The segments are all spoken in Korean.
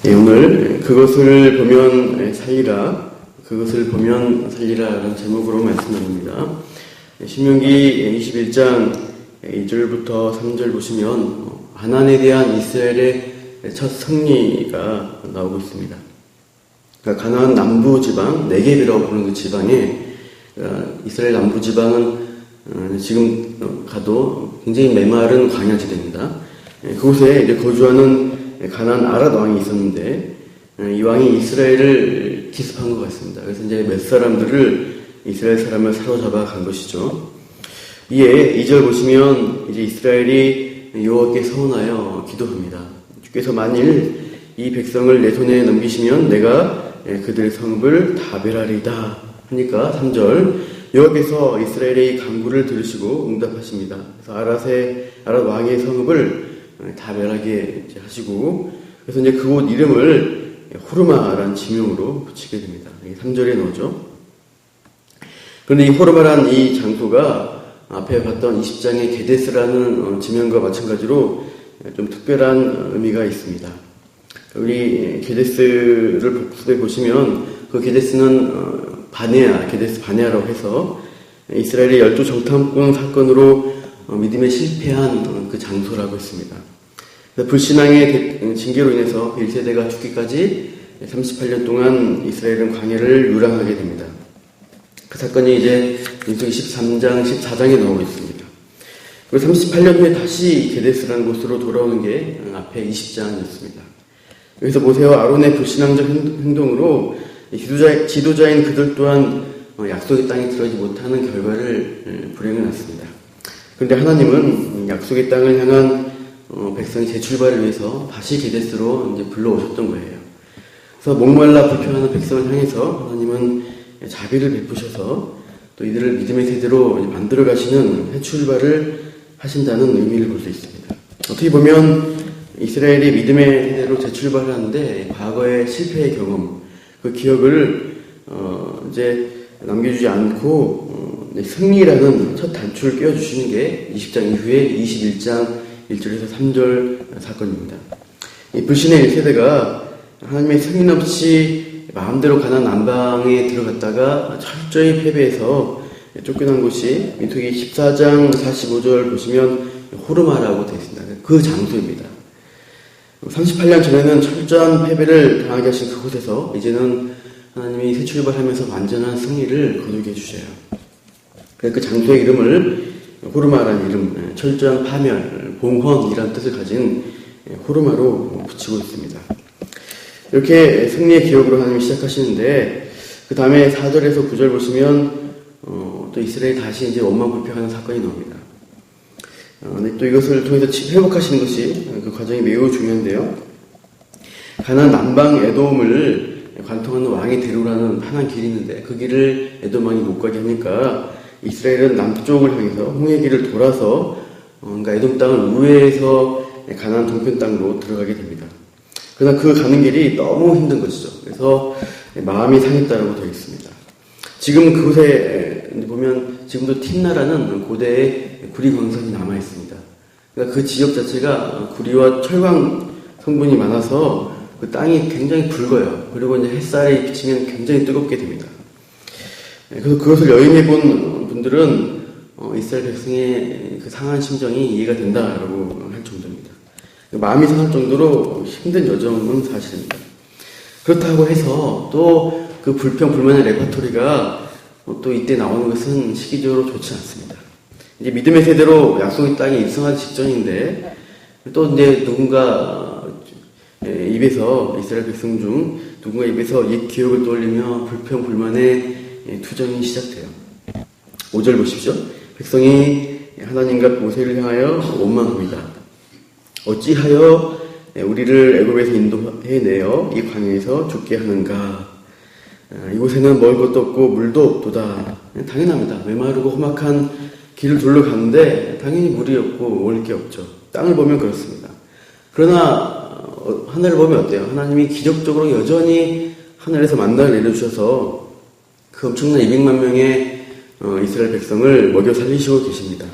오늘 그것을 보면 살리라, 그것을 보면 살리라라는 제목으로 말씀 나눕니다. 신명기 21장 2절부터 3절 보시면 가나안에 대한 이스라엘의 첫 승리가 나오고 있습니다. 그러니까 가나안 남부 지방, 네겝이라고 부르는 그 지방에, 이스라엘 남부 지방은 지금 가도 굉장히 메마른 광야지대입니다. 그곳에 이제 거주하는 가나안 아랏 왕이 있었는데, 이 왕이 이스라엘을 기습한 것 같습니다. 그래서 이제 몇 사람들을, 이스라엘 사람을 사로잡아 간 것이죠. 이에 2절 보시면 이제 이스라엘이 여호와께 서원하여 기도합니다. 주께서 만일 이 백성을 내 손에 넘기시면 내가 그들의 성읍을 다 멸하리이다 하니까 3절 여호와께서 이스라엘의 간구를 들으시고 응답하십니다. 그래서 아랏 왕의 성읍을 다 멸하게 하시고, 그래서 이제 그곳 이름을 호르마라는 지명으로 붙이게 됩니다. 3절에 나오죠. 그런데 이 호르마라는 이 장소가 앞에 봤던 20장의 게데스라는 지명과 마찬가지로 좀 특별한 의미가 있습니다. 우리 게데스를 복습해 보시면 그 게데스는 게데스 바네아라고 해서 이스라엘의 12 정탐꾼 사건으로 믿음에 실패한 그 장소라고 했습니다. 불신앙의 징계로 인해서 1세대가 죽기까지 38년 동안 이스라엘은 광야를 유랑하게 됩니다. 그 사건이 이제 민수기 13장, 14장에 나오고 있습니다. 그리고 38년 후에 다시 게데스라는 곳으로 돌아오는 게 앞에 20장이었습니다. 여기서 보세요. 아론의 불신앙적 행동으로 지도자인 그들 또한 약속의 땅에 들어가지 못하는 결과를 불행해 놨습니다. 그런데 하나님은 약속의 땅을 향한 백성의 재출발을 위해서 다시 게데스로 이제 불러오셨던 거예요. 그래서 목말라 불평하는 백성을 향해서 하나님은 자비를 베푸셔서 또 이들을 믿음의 세대로 만들어 가시는 해출발을 하신다는 의미를 볼 수 있습니다. 어떻게 보면 이스라엘이 믿음의 세대로 재출발을 하는데 과거의 실패의 경험, 그 기억을 이제 남겨주지 않고 승리라는 첫 단추를 꿰어주시는 게 20장 이후에 21장 1절에서 3절 사건입니다. 이 불신의 1세대가 하나님의 승인 없이 마음대로 가나안 남방에 들어갔다가 철저히 패배해서 쫓겨난 곳이 민수기 14장 45절 보시면 호르마라고 되어 있습니다. 그 장소입니다. 38년 전에는 철저한 패배를 당하게 하신 그곳에서 이제는 하나님이 새 출발하면서 완전한 승리를 거두게 해주셔요. 그 장소의 이름을 호르마라는 이름, 철저한 파멸, 봉헌이라는 뜻을 가진 호르마로 붙이고 있습니다. 이렇게 승리의 기억으로 하나님이 시작하시는데, 그 다음에 4절에서 9절 보시면 또 이스라엘이 다시 이제 원망불평하는 사건이 나옵니다. 또 이것을 통해서 회복하시는 것이 그 과정이 매우 중요한데요. 가나안 남방 에돔을 관통하는 왕의 대로라는 편한 길이 있는데 그 길을 에돔 왕이 못 가게 하니까 이스라엘은 남쪽을 향해서 홍해길을 돌아서 그러니까 에돔 땅을 우회해서 가나안 동편 땅으로 들어가게 됩니다. 그러나 그 가는 길이 너무 힘든 것이죠. 그래서 마음이 상했다라고 되어 있습니다. 지금 그곳에 보면 지금도 틴나라는 고대의 구리 광선이 남아 있습니다. 그러니까 그 지역 자체가 구리와 철광 성분이 많아서 그 땅이 굉장히 붉어요. 그리고 이제 햇살이 비치면 굉장히 뜨겁게 됩니다. 그래서 그것을 여행해 본 분들은 이스라엘 백성의 그 상한 심정이 이해가 된다라고 할 정도입니다. 마음이 상할 정도로 힘든 여정은 사실입니다. 그렇다고 해서 또 그 불평, 불만의 레퍼토리가 또 이때 나오는 것은 시기적으로 좋지 않습니다. 이제 믿음의 세대로 약속의 땅에 입성하기 직전인데 또 이제 누군가 입에서, 이스라엘 백성 중 누군가 입에서 옛 기억을 떠올리며 불평, 불만의 투정이 시작돼요. 5절 보십시오. 백성이 하나님과 모세를 향하여 원망합니다. 어찌하여 우리를 애굽에서 인도해내어 이 광야에서 죽게 하는가? 이곳에는 먹을 것도 없고 물도 없도다. 당연합니다. 메마르고 험악한 길을 둘러가는데 당연히 물이 없고 먹을 게 없죠. 땅을 보면 그렇습니다. 그러나 하늘을 보면 어때요? 하나님이 기적적으로 여전히 하늘에서 만나를 내려주셔서 그 엄청난 200만 명의 이스라엘 백성을 먹여 살리시고 계십니다.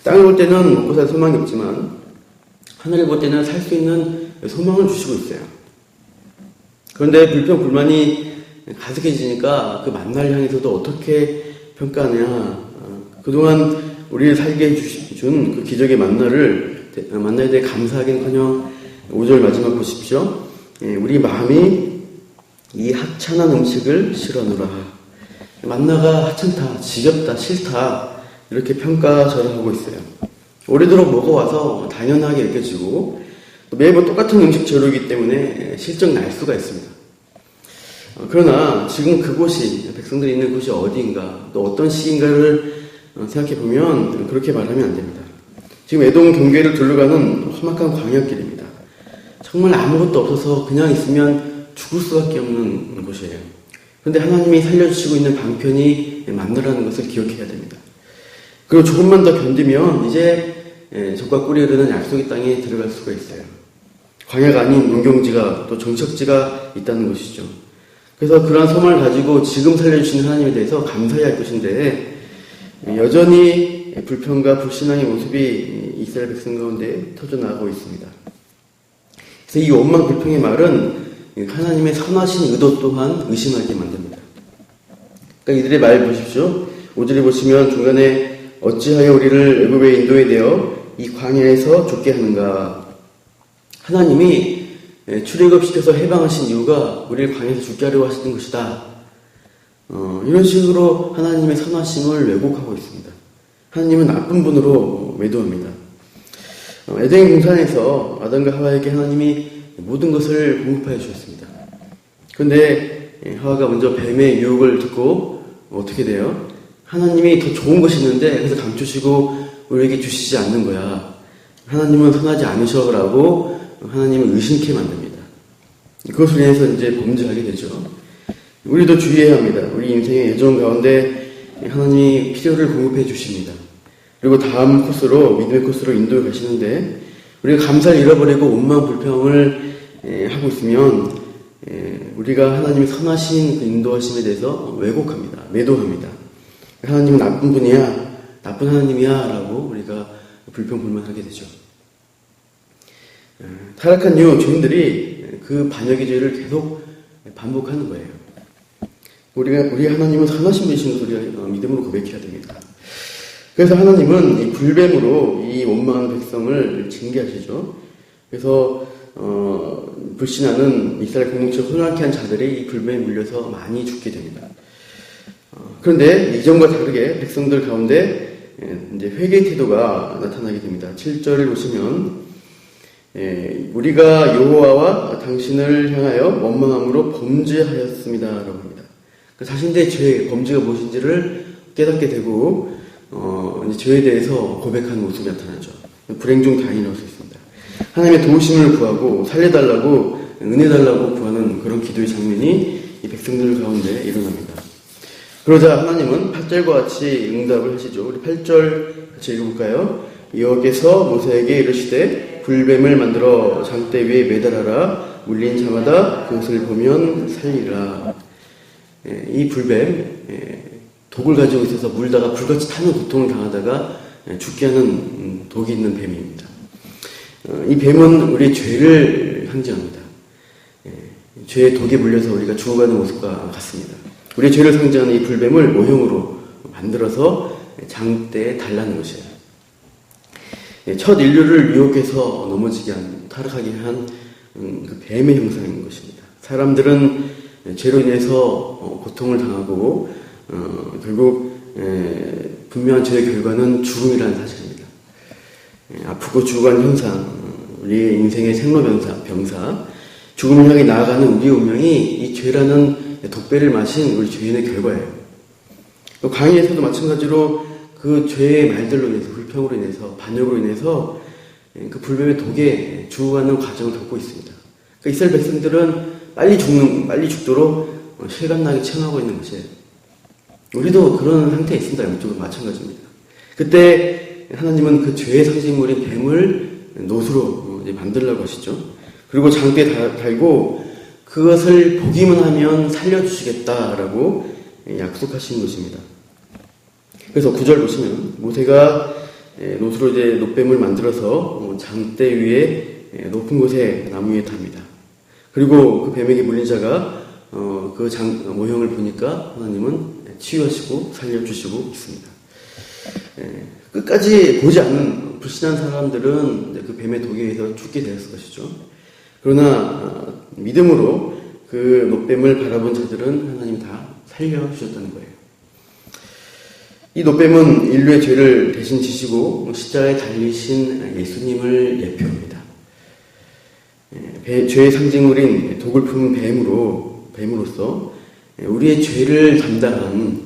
땅을 볼 때는 먹고 살 소망이 없지만 하늘을 볼 때는 살 수 있는 소망을 주시고 있어요. 그런데 불평, 불만이 가득해지니까 그 만나를 향해서도 어떻게 평가하냐. 그동안 우리를 살게 해준 그 기적의 만나에 대해 감사하긴커녕 5절 마지막 보십시오. 우리 마음이 이 하찮은 음식을 싫어하노라. 만나가 하찮다, 지겹다, 싫다 이렇게 평가절하하고 있어요. 오래도록 먹어와서 당연하게 느껴지고 매번 똑같은 음식 재료이기 때문에 실적 날 수가 있습니다. 그러나 지금 그곳이, 백성들이 있는 곳이 어디인가, 또 어떤 시기인가를 생각해보면 그렇게 말하면 안 됩니다. 지금 에돔 경계를 둘러가는 험악한 광야길입니다. 정말 아무것도 없어서 그냥 있으면 죽을 수밖에 없는 곳이에요. 그런데 하나님이 살려주시고 있는 방편이 만나라는 것을 기억해야 됩니다. 그리고 조금만 더 견디면 이제 적과 꿀이 흐르는 약속의 땅에 들어갈 수가 있어요. 광야가 아닌 농경지가 또 정착지가 있다는 것이죠. 그래서 그러한 소망을 가지고 지금 살려주시는 하나님에 대해서 감사해야 할 것인데 여전히 불평과 불신앙의 모습이 이스라엘 백성 가운데 터져나가고 있습니다. 그래서 이 원망 불평의 말은 하나님의 선하신 의도 또한 의심하게 만듭니다. 그러니까 이들의 말 보십시오. 5절에 보시면 중간에 어찌하여 우리를 애굽에 인도해 되어 이 광야에서 죽게 하는가. 하나님이 출애굽시켜서 해방하신 이유가 우리를 광야에서 죽게 하려고 하시는 것이다. 이런 식으로 하나님의 선하심을 왜곡하고 있습니다. 하나님은 나쁜 분으로 매도합니다. 에덴 동산에서 아담과 하와에게 하나님이 모든 것을 공급하여 주셨습니다. 그런데 하와가 먼저 뱀의 유혹을 듣고 어떻게 돼요? 하나님이 더 좋은 것이 있는데 그래서 감추시고 우리에게 주시지 않는 거야. 하나님은 선하지 않으셔라고 하나님을 의심케 만듭니다. 그것을 인해서 이제 범죄하게 되죠. 우리도 주의해야 합니다. 우리 인생의 예정 가운데 하나님이 필요를 공급해 주십니다. 그리고 다음 코스로, 믿음의 코스로 인도해 가시는데 우리가 감사를 잃어버리고 원망 불평을 하고 있으면 우리가 하나님의 선하신 그 인도하심에 대해서 왜곡합니다. 매도합니다. 하나님은 나쁜 분이야, 나쁜 하나님이야 라고 우리가 불평 불만하게 되죠. 타락한 이후 죄인들이 그 반역의 죄를 계속 반복하는 거예요. 우리 하나님은 선하신 분이신 것을 우리가 믿음으로 고백해야 됩니다. 그래서 하나님은 이 불뱀으로 이 원망한 백성을 징계하시죠. 그래서 불신하는 이스라엘 공동체를 혼란케 한 자들이 이 불뱀에 물려서 많이 죽게 됩니다. 그런데 이전과 다르게 백성들 가운데 이제 회개의 태도가 나타나게 됩니다. 7절을 보시면 우리가 여호와와 당신을 향하여 원망함으로 범죄하였습니다라고 합니다. 자신들의 죄, 범죄가 무엇인지를 깨닫게 되고 이제 죄에 대해서 고백하는 모습이 나타나죠. 불행 중 다행이라고 할 수 있습니다. 하나님의 도우심을 구하고 살려달라고 은혜 달라고 구하는 그런 기도의 장면이 이 백성들 가운데 일어납니다. 그러자 하나님은 8절과 같이 응답을 하시죠. 우리 8절 같이 읽어볼까요? 여호와께서 모세에게 이르시되 불뱀을 만들어 장대 위에 매달아라. 물린 자마다 그것을 보면 살리라. 이 불뱀, 독을 가지고 있어서 물다가 불같이 타는 고통을 당하다가 죽게 하는 독이 있는 뱀입니다. 이 뱀은 우리의 죄를 상징합니다. 죄의 독에 물려서 우리가 죽어가는 모습과 같습니다. 우리의 죄를 상징하는 이 불뱀을 모형으로 만들어서 장대에 달라는 것이에요. 첫 인류를 유혹해서 넘어지게 한, 타락하게 한 그 뱀의 형상인 것입니다. 사람들은 죄로 인해서 고통을 당하고 결국 분명한 죄의 결과는 죽음이라는 사실입니다. 아프고 죽어가는 현상, 우리의 인생의 생로병사, 죽음을 향해 나아가는 우리의 운명이 이 죄라는 독배를 마신 우리 죄인의 결과예요. 광야에서도 마찬가지로 그 죄의 말들로 인해서, 불평으로 인해서, 반역으로 인해서 그 불뱀의 독에 죽어가는 과정을 겪고 있습니다. 그러니까 이스라엘 백성들은 빨리 죽도록 실감나게 체험하고 있는 것이에요. 우리도 그런 상태에 있습니다. 이쪽은 마찬가지입니다. 그때 하나님은 그 죄의 상징물인 뱀을 노수로 이제 만들려고 하시죠. 그리고 장대에 달고 그것을 보기만 하면 살려주시겠다라고 약속하신 것입니다. 그래서 9절 보시면 모세가 노수로 이제 노뱀을 만들어서 장대 위에 높은 곳에 나무 위에 답니다. 그리고 그 뱀에게 물린 자가 모형을 보니까 하나님은 치유하시고 살려주시고 있습니다. 끝까지 보지 않은 불신한 사람들은 그 뱀의 독에 의해서 죽게 되었을 것이죠. 그러나 믿음으로 그 노뱀을 바라본 자들은 하나님 다 살려주셨다는 거예요. 이 노뱀은 인류의 죄를 대신 지시고 십자가에 달리신 예수님을 예표합니다. 죄의 상징물인 독을 품은 뱀으로서 우리의 죄를 담당한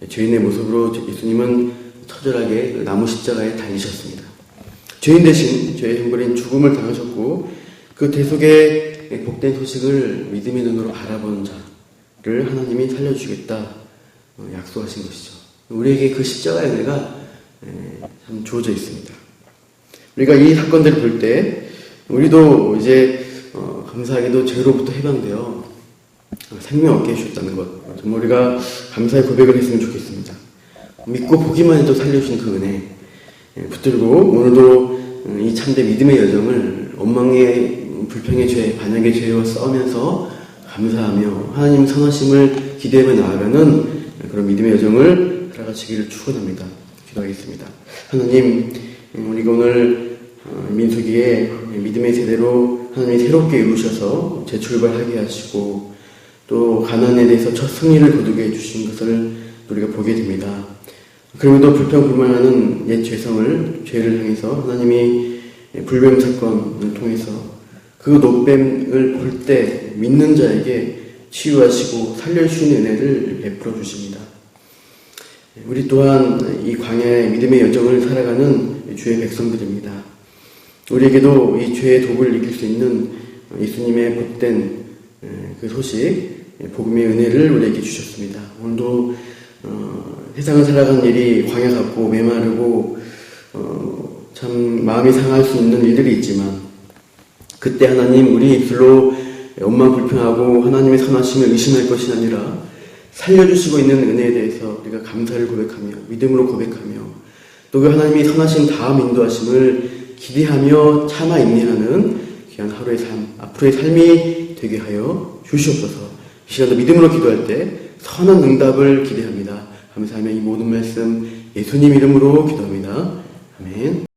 죄인의 모습으로 예수님은 처절하게 나무 십자가에 달리셨습니다. 죄인 대신 죄의 형벌인 죽음을 당하셨고 그 대속의 복된 소식을 믿음의 눈으로 바라보는 자를 하나님이 살려주겠다 약속하신 것이죠. 우리에게 그 십자가의 은혜가 참 주어져 있습니다. 우리가 이 사건들을 볼 때 우리도 이제 감사하게도 죄로부터 해방되어 생명 얻게 해주셨다는 것, 정말 우리가 감사의 고백을 했으면 좋겠습니다. 믿고 보기만 해도 살려주신 그 은혜 붙들고 오늘도 이 참된 믿음의 여정을 원망의 불평의 죄, 반역의 죄와 싸우면서 감사하며 하나님 선하심을 기대하며 나아가는 그런 믿음의 여정을 살아가시기를 축원합니다. 기도하겠습니다. 하나님, 우리가 오늘 민수기에 믿음의 세대로 하나님이 새롭게 이루셔서 재출발하게 하시고 또 가난에 대해서 첫 승리를 거두게 해주신 것을 우리가 보게 됩니다. 그럼에도 불평불만하는 옛 죄를 향해서 하나님이 불뱀 사건을 통해서 그 노뱀을 볼 때 믿는 자에게 치유하시고 살려주시는 은혜를 베풀어 주십니다. 우리 또한 이 광야의 믿음의 여정을 살아가는 주의 백성들입니다. 우리에게도 이 죄의 독을 이길 수 있는 예수님의 복된 그 소식, 복음의 은혜를 우리에게 주셨습니다. 오늘도 세상을 살아가는 일이 광야 같고 메마르고 참 마음이 상할 수 있는 일들이 있지만 그때 하나님 우리 입술로 원망 불평하고 하나님의 선하심을 의심할 것이 아니라 살려주시고 있는 은혜에 대해서 우리가 감사를 고백하며 믿음으로 고백하며 또 그 하나님이 선하신 다음 인도하심을 기대하며 참아 인내하는 귀한 하루의 삶, 앞으로의 삶이 되게 하여 주시옵소서. 이 시간도 믿음으로 기도할 때 선한 응답을 기대합니다. 감사하며 이 모든 말씀 예수님 이름으로 기도합니다. 아멘.